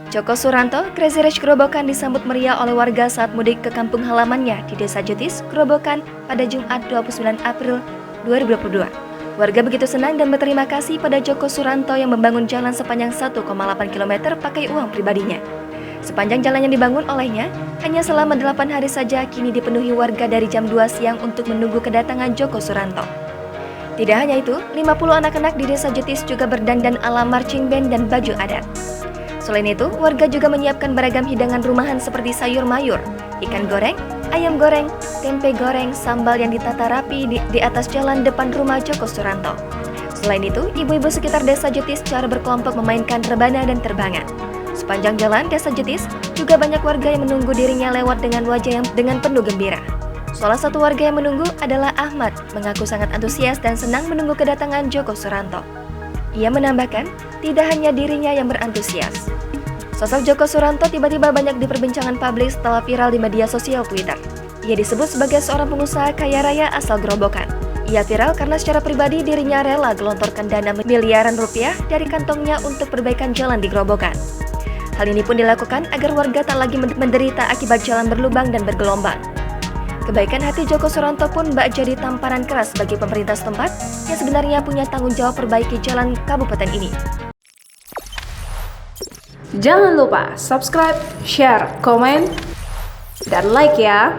Joko Suranto, Crazy Rich Grobogan disambut meriah oleh warga saat mudik ke kampung halamannya di Desa Jetis, Grobogan pada Jumat 29 April 2022. Warga begitu senang dan berterima kasih pada Joko Suranto yang membangun jalan sepanjang 1,8 km pakai uang pribadinya. Sepanjang jalan yang dibangun olehnya, hanya selama 8 hari saja kini dipenuhi warga dari jam 2 siang untuk menunggu kedatangan Joko Suranto. Tidak hanya itu, 50 anak-anak di Desa Jetis juga berdandan ala marching band dan baju adat. Selain itu, warga juga menyiapkan beragam hidangan rumahan seperti sayur mayur, ikan goreng, ayam goreng, tempe goreng, sambal yang ditata rapi di atas jalan depan rumah Joko Suranto. Selain itu, ibu-ibu sekitar Desa Jetis secara berkelompok memainkan rebana dan terbangan. Sepanjang jalan Desa Jetis, juga banyak warga yang menunggu dirinya lewat dengan wajah yang dengan penuh gembira. Salah satu warga yang menunggu adalah Ahmad, mengaku sangat antusias dan senang menunggu kedatangan Joko Suranto. Ia menambahkan, tidak hanya dirinya yang berantusias. Sosok Joko Suranto tiba-tiba banyak diperbincangan publik setelah viral di media sosial Twitter. Ia disebut sebagai seorang pengusaha kaya raya asal Grobogan. Ia viral karena secara pribadi dirinya rela gelontorkan dana miliaran rupiah dari kantongnya untuk perbaikan jalan di Grobogan. Hal ini pun dilakukan agar warga tak lagi menderita akibat jalan berlubang dan bergelombang. Kebaikan hati Joko Suranto pun bak jadi tamparan keras bagi pemerintah setempat yang sebenarnya punya tanggung jawab perbaiki jalan kabupaten ini. Jangan lupa subscribe, share, komen, dan like ya!